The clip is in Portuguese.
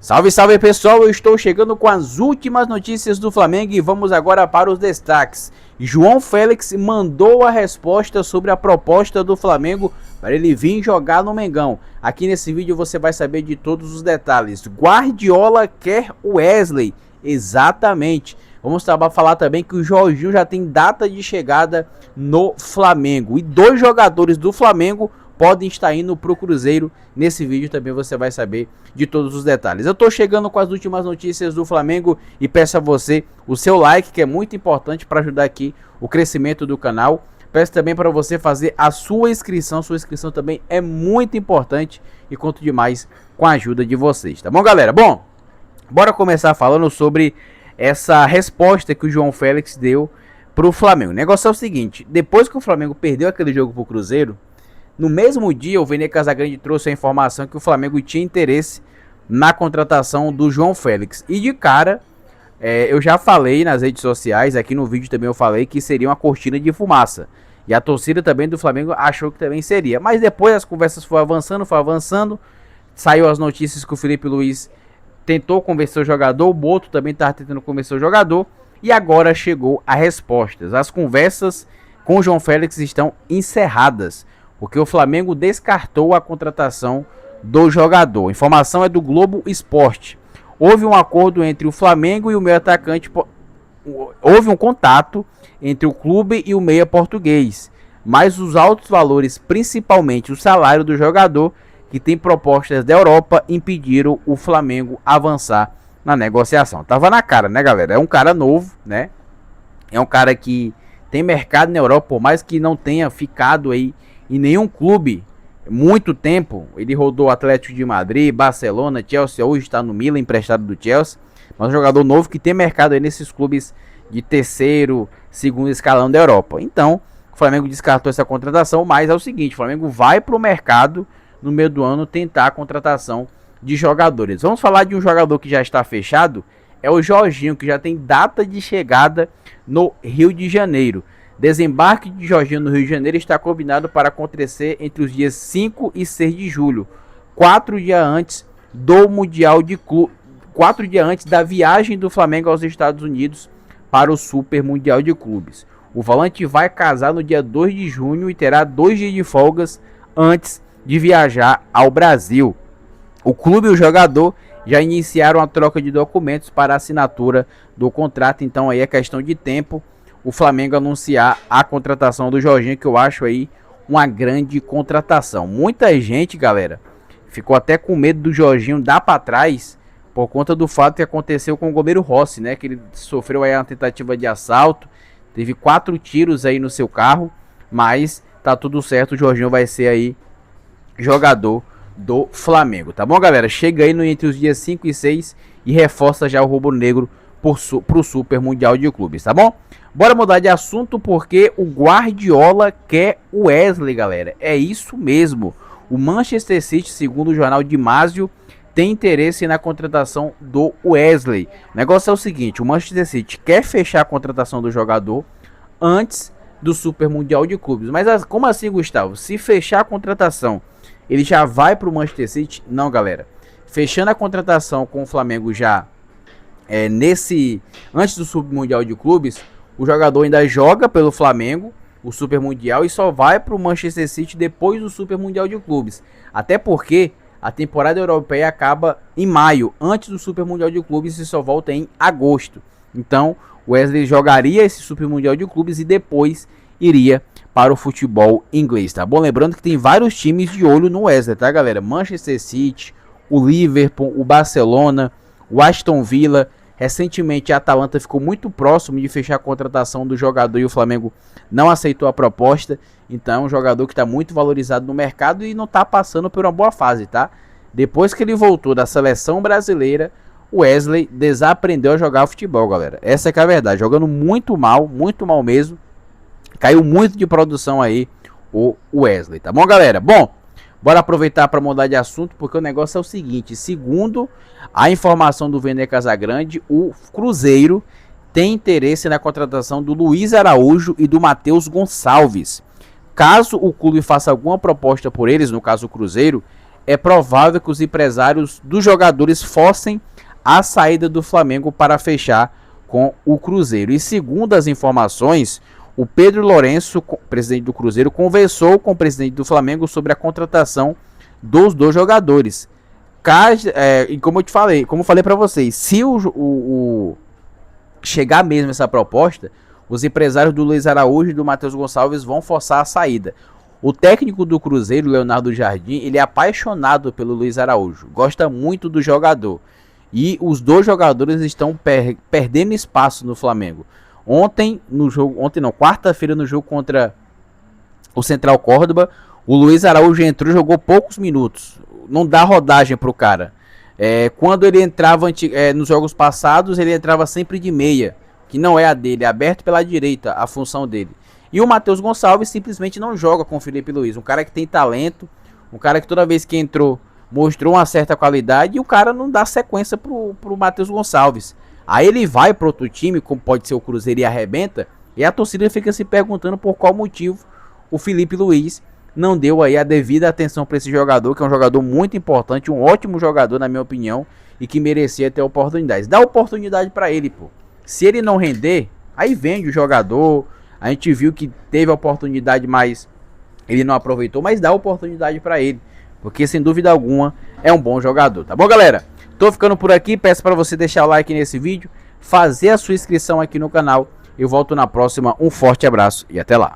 Salve, salve pessoal, eu estou chegando com as últimas notícias do Flamengo e vamos agora para os destaques. João Félix mandou a resposta sobre a proposta do Flamengo para ele vir jogar no Mengão. Aqui nesse vídeo você vai saber de todos os detalhes. Guardiola quer o Wesley, exatamente. Vamos falar também que o Jorginho já tem data de chegada no Flamengo e 2 jogadores do Flamengo podem estar indo para o Cruzeiro. Nesse vídeo também você vai saber de todos os detalhes. Eu estou chegando com as últimas notícias do Flamengo e peço a você o seu like, que é muito importante para ajudar aqui o crescimento do canal. Peço também para você fazer a sua inscrição também é muito importante e conto demais com a ajuda de vocês, tá bom, galera? Bom, bora começar falando sobre essa resposta que o João Félix deu para o Flamengo. O negócio é o seguinte: depois que o Flamengo perdeu aquele jogo para o Cruzeiro, no mesmo dia, o Vene Casagrande trouxe a informação que o Flamengo tinha interesse na contratação do João Félix. E de cara, eu já falei nas redes sociais, aqui no vídeo também eu falei que seria uma cortina de fumaça. E a torcida também do Flamengo achou que também seria. Mas depois as conversas foram avançando. Saiu as notícias que o Felipe Luiz tentou convencer o jogador, o Boto também estava tentando convencer o jogador. E agora chegou a resposta. As conversas com o João Félix estão encerradas, porque o Flamengo descartou a contratação do jogador. A informação é do Globo Esporte. Houve um acordo entre o Flamengo e o meio atacante. Houve um contato entre o clube e o meia português. Mas os altos valores, principalmente o salário do jogador, que tem propostas da Europa, impediram o Flamengo avançar na negociação. Tava na cara, né, galera? É um cara novo, né? É um cara que tem mercado na Europa, por mais que não tenha ficado aí em nenhum clube muito tempo. Ele rodou Atlético de Madrid, Barcelona, Chelsea, hoje está no Milan, emprestado do Chelsea. Mas um jogador novo que tem mercado aí nesses clubes de terceiro, segundo escalão da Europa. Então, o Flamengo descartou essa contratação, mas é o seguinte: o Flamengo vai para o mercado no meio do ano tentar a contratação de jogadores. Vamos falar de um jogador que já está fechado, é o Jorginho, que já tem data de chegada no Rio de Janeiro. Desembarque de Jorginho no Rio de Janeiro está combinado para acontecer entre os dias 5 e 6 de julho, 4 dias antes do Mundial de Clube, 4 dias antes da viagem do Flamengo aos Estados Unidos para o Super Mundial de Clubes. O volante vai casar no dia 2 de junho e terá 2 dias de folgas antes de viajar ao Brasil. O clube e o jogador já iniciaram a troca de documentos para a assinatura do contrato, então aí é questão de tempo o Flamengo anunciar a contratação do Jorginho, que eu acho aí uma grande contratação. Muita gente, galera, ficou até com medo do Jorginho dar para trás por conta do fato que aconteceu com o goleiro Rossi, né? Que ele sofreu aí uma tentativa de assalto, teve 4 tiros aí no seu carro, mas tá tudo certo, o Jorginho vai ser aí jogador do Flamengo, tá bom, galera? Chega aí entre os dias 5 e 6 e reforça já o rubro-negro pro Super Mundial de Clubes, tá bom? Bora mudar de assunto, porque o Guardiola quer o Wesley, galera. É isso mesmo. O Manchester City, segundo o jornal de Másio, tem interesse na contratação do Wesley. O negócio é o seguinte: o Manchester City quer fechar a contratação do jogador antes do Super Mundial de Clubes. Mas como assim, Gustavo? Se fechar a contratação, ele já vai para o Manchester City? Não, galera. Fechando a contratação com o Flamengo já antes do Super Mundial de Clubes, o jogador ainda joga pelo Flamengo o Super Mundial e só vai para o Manchester City depois do Super Mundial de Clubes. Até porque a temporada europeia acaba em maio, antes do Super Mundial de Clubes, e só volta em agosto. Então, o Wesley jogaria esse Super Mundial de Clubes e depois iria para o futebol inglês, tá bom? Lembrando que tem vários times de olho no Wesley, tá, galera? Manchester City, o Liverpool, o Barcelona, o Aston Villa. Recentemente a Atalanta ficou muito próximo de fechar a contratação do jogador e o Flamengo não aceitou a proposta. Então é um jogador que está muito valorizado no mercado e não está passando por uma boa fase, tá? Depois que ele voltou da seleção brasileira, o Wesley desaprendeu a jogar futebol, galera. Essa é que é a verdade, jogando muito mal mesmo. Caiu muito de produção aí o Wesley, tá bom, galera? Bom, bora aproveitar para mudar de assunto, porque o negócio é o seguinte: segundo a informação do Vene Casagrande, o Cruzeiro tem interesse na contratação do Luiz Araújo e do Matheus Gonçalves. Caso o clube faça alguma proposta por eles, no caso o Cruzeiro, é provável que os empresários dos jogadores forcem a saída do Flamengo para fechar com o Cruzeiro. E segundo as informações, o Pedro Lourenço, presidente do Cruzeiro, conversou com o presidente do Flamengo sobre a contratação dos dois jogadores. E como eu falei para vocês, se chegar mesmo essa proposta, os empresários do Luiz Araújo e do Matheus Gonçalves vão forçar a saída. O técnico do Cruzeiro, Leonardo Jardim, ele é apaixonado pelo Luiz Araújo, gosta muito do jogador. E os dois jogadores estão perdendo espaço no Flamengo. Quarta-feira no jogo contra o Central Córdoba, o Luiz Araújo entrou e jogou poucos minutos. Não dá rodagem pro cara. Quando ele entrava nos jogos passados, ele entrava sempre de meia, que não é a dele, é aberto pela direita a função dele. E o Matheus Gonçalves simplesmente não joga com o Felipe Luiz, um cara que tem talento, um cara que toda vez que entrou mostrou uma certa qualidade, e o cara não dá sequência pro Matheus Gonçalves. Aí ele vai para outro time, como pode ser o Cruzeiro, e arrebenta, e a torcida fica se perguntando por qual motivo o Felipe Luiz não deu aí a devida atenção para esse jogador, que é um jogador muito importante, um ótimo jogador na minha opinião, e que merecia ter oportunidades. Dá oportunidade para ele, pô. Se ele não render, aí vende o jogador. A gente viu que teve a oportunidade, mas ele não aproveitou, mas dá oportunidade para ele, porque sem dúvida alguma é um bom jogador, tá bom, galera? Tô ficando por aqui, peço para você deixar o like nesse vídeo, fazer a sua inscrição aqui no canal. Eu volto na próxima, um forte abraço e até lá.